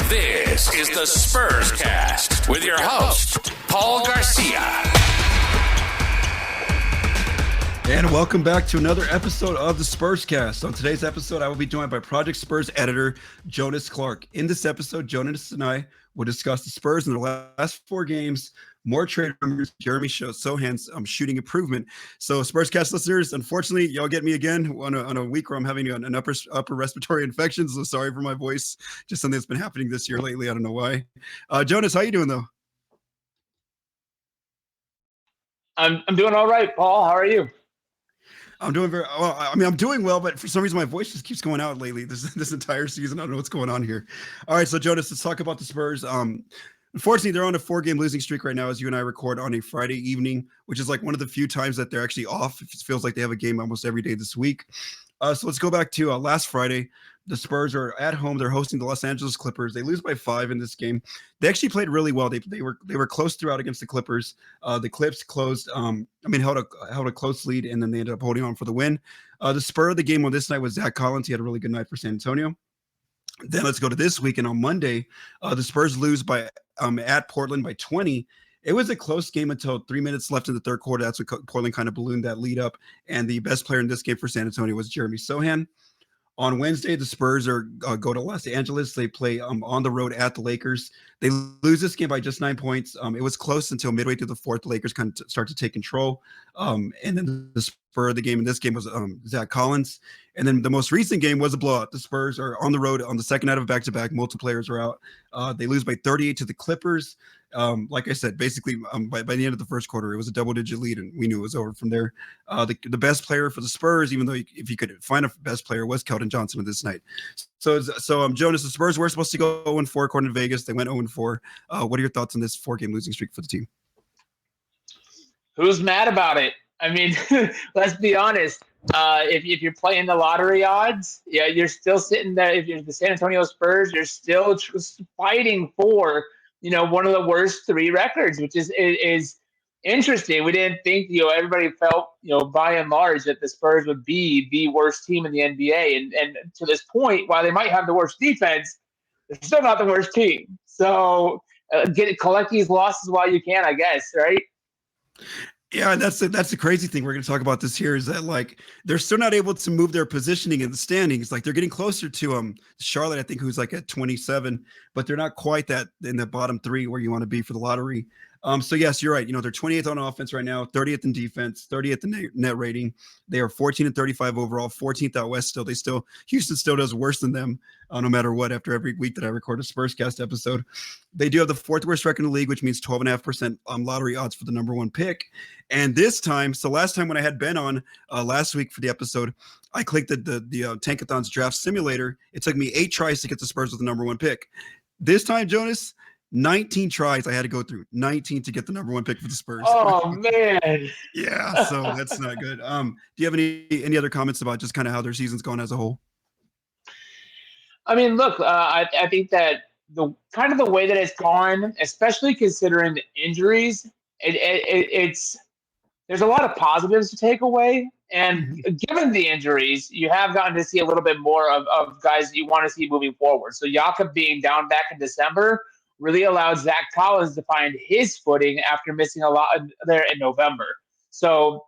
This is the Spurscast with your host, Paul Garcia. And welcome back to another episode of the Spurscast. On today's episode, I will be joined by Project Spurs editor Jonas Clark. In this episode, Jonas and I will discuss the Spurs in their last four games, more trade rumors, Jeremy Sochan's shooting improvement. So, Spurscast listeners, unfortunately, y'all get me again on a week where I'm having an upper respiratory infection. So sorry for my voice. Just something that's been happening this year lately. I don't know why. Jonas, how you doing though? I'm doing all right, Paul. How are you? I'm doing very well. I mean, I'm doing well, but for some reason, my voice just keeps going out lately. This entire season, I don't know what's going on here. All right, so Jonas, let's talk about the Spurs. Unfortunately, they're on a 4-game losing streak right now, as you and I record on a Friday evening, which is like one of the few times that they're actually off. It feels like they have a game almost every day this week. So let's go back to last Friday. The Spurs are at home. They're hosting the Los Angeles Clippers. They lose by 5 in this game. They actually played really well. They were close throughout against the Clippers. The Clips closed. Held a close lead, and then they ended up holding on for the win. The spur of the game on this night was Zach Collins. He had a really good night for San Antonio. Then let's go to this week, and on Monday, the Spurs lose by at Portland by 20. It was a close game until 3 minutes left in the third quarter. That's what Portland kind of ballooned that lead up. And the best player in this game for San Antonio was Jeremy Sochan. On Wednesday, the Spurs go to Los Angeles. They play on the road at the Lakers. They lose this game by just 9 points. It was close until midway through the fourth. The Lakers kind of start to take control. And then the spur of the game in this game was Zach Collins. And then the most recent game was a blowout. The Spurs are on the road on the second night of a back-to-back. Multiple players are out. They lose by 38 to the Clippers. Like I said, basically by the end of the first quarter, it was a double-digit lead, and we knew it was over from there. The best player for the Spurs, even though if you could find a best player, was Keldon Johnson this night. So Jonas, the Spurs were supposed to go 0-4 according to Vegas. They went 0-4. What are your thoughts on this 4-game losing streak for the team? Who's mad about it? I mean, let's be honest. If you're playing the lottery odds, yeah, you're still sitting there. If you're the San Antonio Spurs, you're still fighting for one of the worst 3 records, which is interesting. We didn't think everybody felt by and large that the Spurs would be the worst team in the NBA, and to this point, while they might have the worst defense, they're still not the worst team. So collect these losses while you can, I guess, right? Yeah, that's the crazy thing. We're going to talk about this here is that like they're still not able to move their positioning in the standings. Like they're getting closer to Charlotte, I think, who's like at 27, but they're not quite that in the bottom 3 where you want to be for the lottery. So yes, you're right. They're 28th on offense right now, 30th in defense, 30th in net rating. They are 14 and 35 overall, 14th out west. Houston still does worse than them, no matter what. After every week that I record a Spurscast episode, they do have the 4th worst record in the league, which means 12.5% lottery odds for the number 1 pick. And this time, so last time when I had Ben on last week for the episode, I clicked the Tankathon's draft simulator. It took me 8 tries to get the Spurs with the number 1 pick. This time, Jonas, 19 tries I had to go through, 19 to get the number 1 pick for the Spurs. Oh man. Yeah, so that's not good. Do you have any other comments about just kind of how their season's gone as a whole? I mean, look, I think that the kind of the way that it's gone, especially considering the injuries, it's there's a lot of positives to take away. And given the injuries, you have gotten to see a little bit more of guys that you want to see moving forward. So Jakob being down back in December really allowed Zach Collins to find his footing after missing a lot there in November. So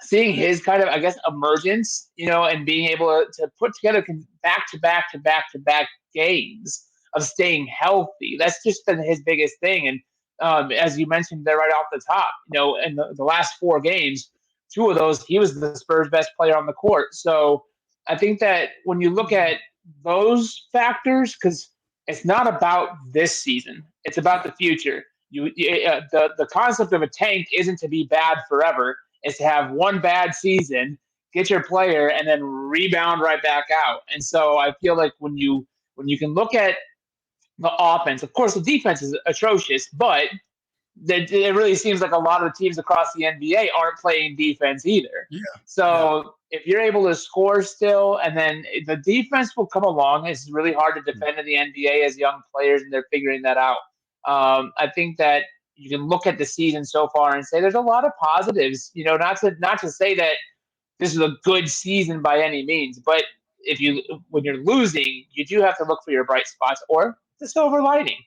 seeing his kind of, I guess, emergence, and being able to put together back-to-back games of staying healthy, that's just been his biggest thing. And as you mentioned there right off the top, in the last 4 games, 2 of those, he was the Spurs' best player on the court. So I think that when you look at those factors, because it's not about this season, it's about the future. The concept of a tank isn't to be bad forever. It's to have one bad season, get your player, and then rebound right back out. And so I feel like when you can look at the offense, of course the defense is atrocious, but it really seems like a lot of the teams across the NBA aren't playing defense either. Yeah. So if you're able to score still, and then the defense will come along. It's really hard to defend in the NBA as young players, and they're figuring that out. I think that you can look at the season so far and say there's a lot of positives. Not to say that this is a good season by any means, but when you're losing, you do have to look for your bright spots or the silver lining.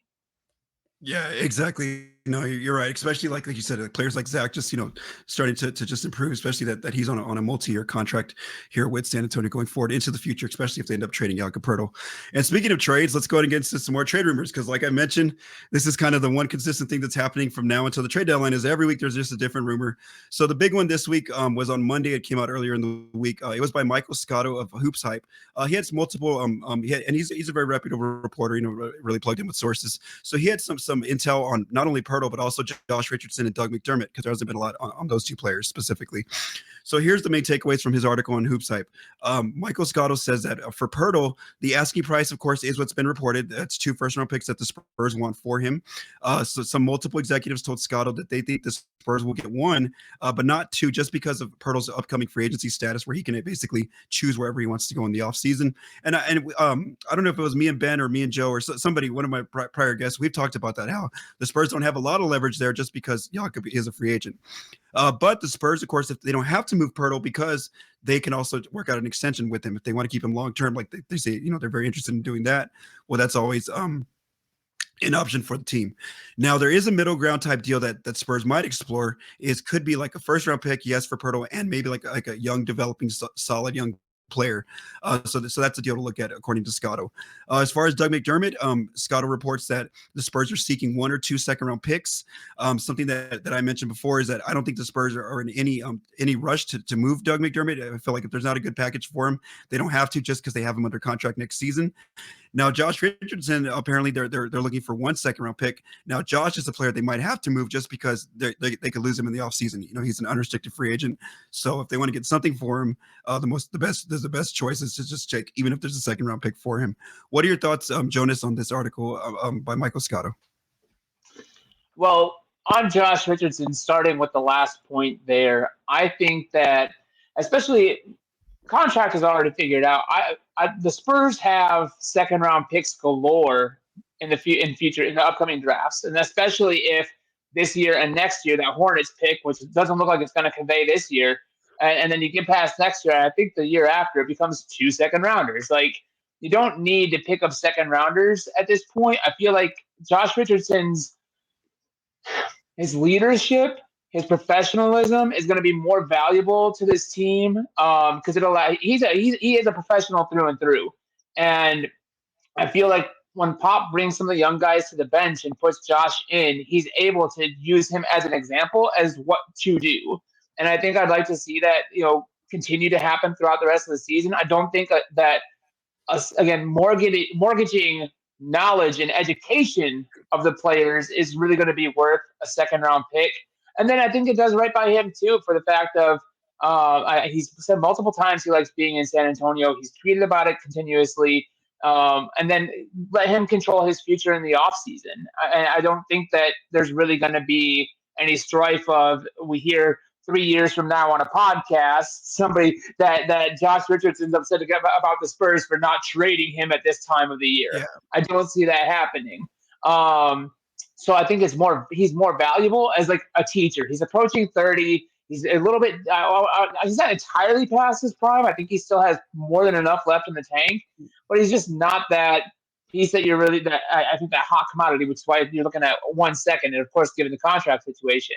Yeah, exactly. No, you're right. Especially like you said, players like Zach just starting to just improve. Especially that he's on a multi-year contract here with San Antonio going forward into the future. Especially if they end up trading Jakob Poeltl. And speaking of trades, let's go ahead and get into some more trade rumors because, like I mentioned, this is kind of the one consistent thing that's happening from now until the trade deadline. Is every week there's just a different rumor. So the big one this week was on Monday. It came out earlier in the week. It was by Michael Scotto of Hoops Hype. He had multiple. And he's a very reputable reporter. Really plugged in with sources. So he had some intel on not only Poeltl, but also Josh Richardson and Doug McDermott, because there hasn't been a lot on those two players specifically. So here's the main takeaways from his article on Hoops Hype. Michael Scotto says that for Poeltl, the asking price, of course, is what's been reported. That's 2 first-round picks that the Spurs want for him. So some multiple executives told Scotto that they think the Spurs will get 1, but not 2, just because of Poeltl's upcoming free agency status, where he can basically choose wherever he wants to go in the offseason. And I don't know if it was me and Ben or me and Joe or somebody, one of my prior guests, we've talked about that, how the Spurs don't have a lot of leverage there just because Jakob is a free agent. But the Spurs, of course, if they don't have to move Poeltl, because they can also work out an extension with him if they want to keep him long term, like they say, they're very interested in doing that. Well, that's always an option for the team. Now, there is a middle ground type deal that Spurs might explore. Could be like a first round pick, yes, for Poeltl, and maybe like a young, developing, solid young player. So that's a deal to look at, according to Scotto. As far as Doug McDermott, Scotto reports that the Spurs are seeking 1 or 2 second-round picks. Something that I mentioned before is that I don't think the Spurs are in any rush to move Doug McDermott. I feel like if there's not a good package for him, they don't have to, just because they have him under contract next season. Now, Josh Richardson, apparently they're looking for 1 second-round pick. Now, Josh is a player they might have to move just because they could lose him in the offseason. He's an unrestricted free agent. So if they want to get something for him, the best choice is to just check, even if there's a second-round pick for him. What are your thoughts, Jonas, on this article by Michael Scotto? Well, on Josh Richardson, starting with the last point there, I think that, especially, contract is already figured out. The Spurs have second-round picks galore in the upcoming drafts, and especially if this year and next year that Hornets pick, which doesn't look like it's going to convey this year, and then you get past next year, and I think the year after it becomes 2 second-rounders. Like, you don't need to pick up second-rounders at this point. I feel like Josh Richardson's his leadership, his professionalism is going to be more valuable to this team because he is a professional through and through. And I feel like when Pop brings some of the young guys to the bench and puts Josh in, he's able to use him as an example as what to do. And I think I'd like to see that, continue to happen throughout the rest of the season. I don't think that, again, mortgaging knowledge and education of the players is really going to be worth a second-round pick. And then I think it does right by him, too, for the fact of he's said multiple times he likes being in San Antonio. He's tweeted about it continuously. And then let him control his future in the offseason. I don't think that there's really going to be any strife of, we hear 3 years from now on a podcast, somebody that Josh Richardson's upset about the Spurs for not trading him at this time of the year. Yeah. I don't see that happening. So I think he's more valuable as like a teacher. He's approaching 30. He's a little bit, he's not entirely past his prime. I think he still has more than enough left in the tank, but he's just not that piece that I think that hot commodity, which is why you're looking at 1 second. And of course, given the contract situation,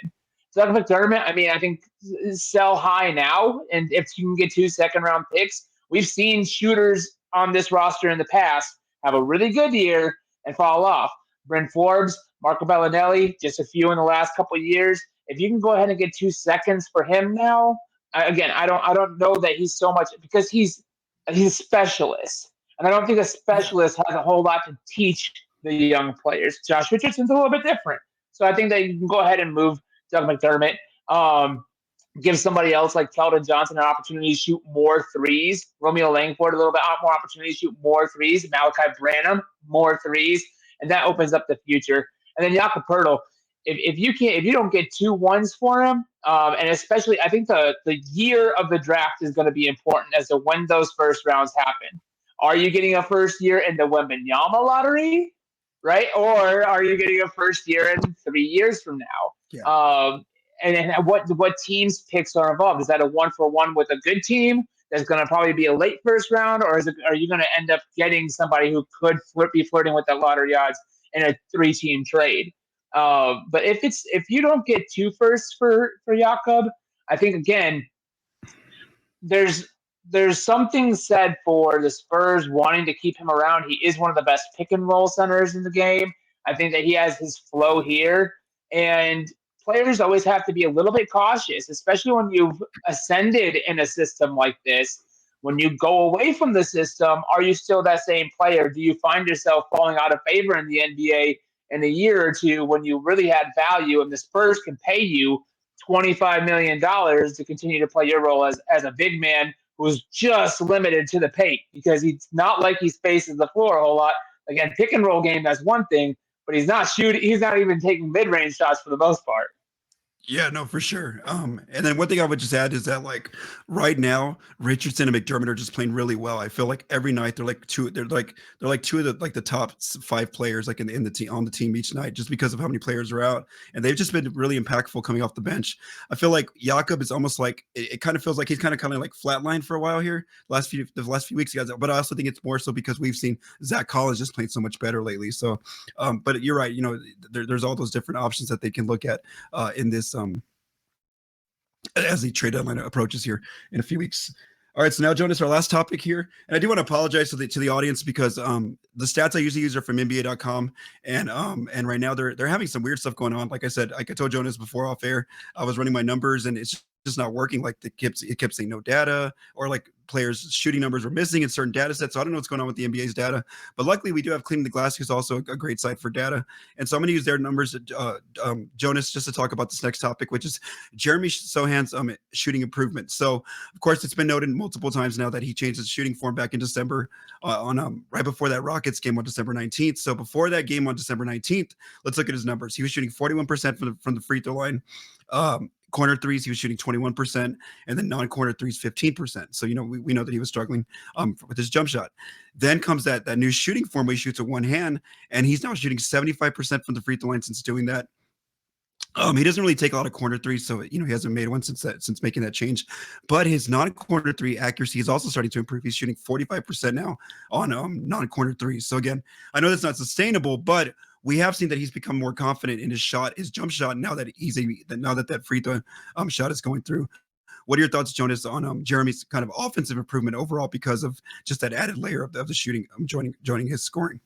Doug McDermott, I think sell high now. And if you can get 2 second-round picks, we've seen shooters on this roster in the past have a really good year and fall off. Bryn Forbes, Marco Bellinelli, just a few in the last couple of years. If you can go ahead and get 2 seconds for him now, again, I don't know that he's so much, because he's a specialist. And I don't think a specialist has a whole lot to teach the young players. Josh Richardson's a little bit different. So I think that you can go ahead and move Doug McDermott, give somebody else like Keldon Johnson an opportunity to shoot more threes. Romeo Langford a little bit more opportunity to shoot more threes. Malachi Branham, more threes. And that opens up the future. And then Jakob Poeltl, if you don't get 2 1s for him, and especially I think the year of the draft is going to be important as to when those first rounds happen. Are you getting a first year in the Wembanyama lottery, right? Or are you getting a first year in 3 years from now? Yeah. And then what teams' picks are involved? Is that a 1-for-1 with a good team? that's going to probably be a late first round, or are you going to end up getting somebody who could be flirting with that lottery odds in a 3-team trade? But if you don't get 2 firsts for Jakob, I think again there's something said for the Spurs wanting to keep him around. He is one of the best pick and roll centers in the game. I think that he has his flow here, and players always have to be a little bit cautious, especially when you've ascended in a system like this. When you go away from the system, are you still that same player? Do you find yourself falling out of favor in the NBA in a year or two when you really had value and the Spurs can pay you $25 million to continue to play your role as a big man who's just limited to the paint, because he's not like he spaces the floor a whole lot. Again, pick and roll game, that's one thing, but he's not shooting. He's not even taking mid-range shots for the most part. Yeah, no, for sure. And then one thing I would just add is that like right now, Richardson and McDermott are just playing really well. I feel like every night they're like two of the top 5 players like in the team on the team each night, just because of how many players are out, and they've just been really impactful coming off the bench. I feel like Jakob is almost like it kind of feels like he's kind of like flatlined for a while here the last few weeks, guys. But I also think it's more so because we've seen Zach Collins just playing so much better lately. So, but you're right. You know, there's all those different options that they can look at in this. As the trade deadline approaches here in a few weeks. All right, so now Jonas, our last topic here, and I do want to apologize to the audience because the stats I usually use are from NBA.com, and right now they're having some weird stuff going on. Like I said, like I told Jonas before off air, I was running my numbers and it's just not working. Like it kept saying no data, or like players' shooting numbers were missing in certain data sets. So I don't know what's going on with the NBA's data, but luckily we do have Cleaning the Glass, who's also a great site for data. And so I'm going to use their numbers, Jonas, just to talk about this next topic, which is Jeremy Sochan's shooting improvement. So of course it's been noted multiple times now that he changed his shooting form back in December on right before that Rockets game on December 19th. So before that game on December 19th, let's look at his numbers. He was shooting 41% from the free throw line. Corner threes, he was shooting 21%, and then non-corner threes, 15%. So, you know, we know that he was struggling with his jump shot. Then comes that new shooting form where he shoots with one hand, and he's now shooting 75% from the free throw line since doing that. He doesn't really take a lot of corner threes, so he hasn't made one since making that change. But his non-corner three accuracy is also starting to improve. He's shooting 45% now on non-corner threes. So again, I know that's not sustainable, but we have seen that he's become more confident in his jump shot, now that that free throw shot is going through. What are your thoughts, Jonas, on Jeremy's kind of offensive improvement overall because of just that added layer of the shooting joining his scoring?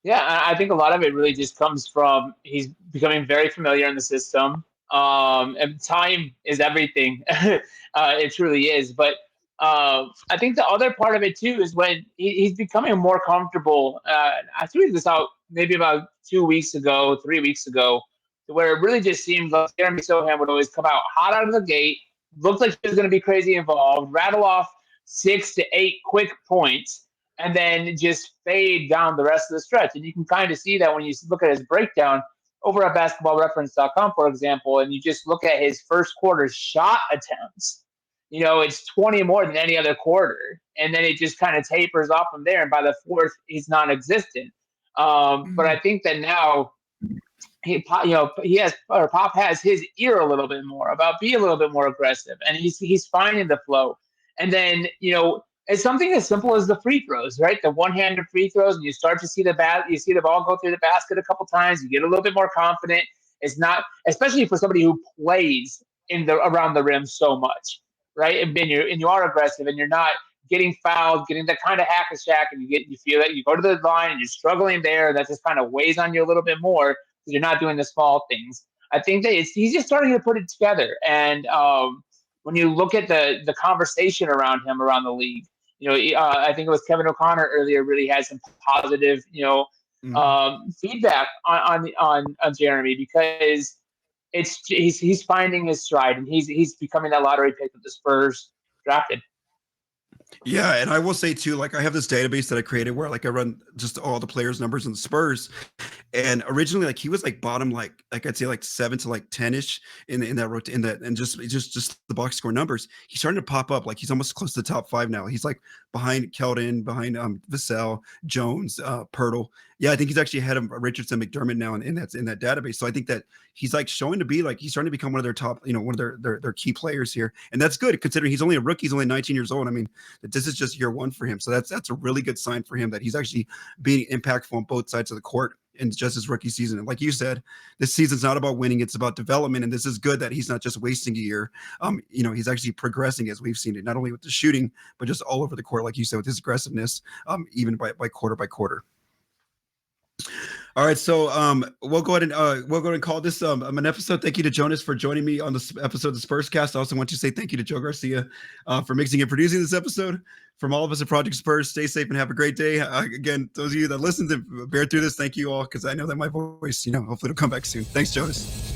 Yeah, I think a lot of it really just comes from he's becoming very familiar in the system. And time is everything. It truly is. But I think the other part of it too is when he's becoming more comfortable. I tweeted this out maybe about 3 weeks ago, where it really just seemed like Jeremy Sochan would always come out of the gate, looked like he was going to be crazy involved, rattle off 6 to 8 quick points, and then just fade down the rest of the stretch. And you can kind of see that when you look at his breakdown over at basketballreference.com, for example, and you just look at his first quarter shot attempts. You know, it's 20 more than any other quarter. And then it just kind of tapers off from there. And by the fourth, he's non-existent. But I think that now Pop has his ear a little bit more about being a little bit more aggressive, and he's finding the flow. And then, it's something as simple as the free throws, right? The one-handed free throws, and you start to see the ball go through the basket a couple times. You get a little bit more confident. It's not, especially for somebody who plays around the rim so much, right? And you are aggressive, and you're not getting fouled, getting that kind of hack a shack, and you feel that you go to the line and you're struggling there. That just kind of weighs on you a little bit more because you're not doing the small things. I think that he's just starting to put it together, and when you look at the conversation around him around the league. I think it was Kevin O'Connor earlier really had some positive, feedback on Jeremy, because he's finding his stride, and he's becoming that lottery pick that the Spurs drafted. Yeah, and I will say too, like I have this database that I created where like I run just all the players' numbers in the Spurs, And originally, like he was like bottom, like I'd say like 7 to like 10ish and just the box score numbers. He's starting to pop up. Like he's almost close to the top 5 now. He's like behind Keldon, behind Vassell, Jones, Poeltl. Yeah, I think he's actually ahead of Richardson, McDermott now in that database. So I think that he's like showing to be like he's starting to become one of their top, one of their key players here, and that's good considering he's only a rookie. He's only 19 years old. I mean, this is just year 1 for him. So that's a really good sign for him that he's actually being impactful on both sides of the court in just his rookie season. And like you said, this season's not about winning, it's about development. And this is good that he's not just wasting a year. He's actually progressing as we've seen it, not only with the shooting, but just all over the court, like you said, with his aggressiveness, even by quarter by quarter. All right, so we'll go ahead and call this an episode. Thank you to Jonas for joining me on this episode of the Spurscast. I also want to say thank you to Joe Garcia for mixing and producing this episode. From all of us at Project Spurs, stay safe and have a great day. Again, those of you that listen to bear through this, thank you all, because I know that my voice, hopefully it'll come back soon. Thanks, Jonas.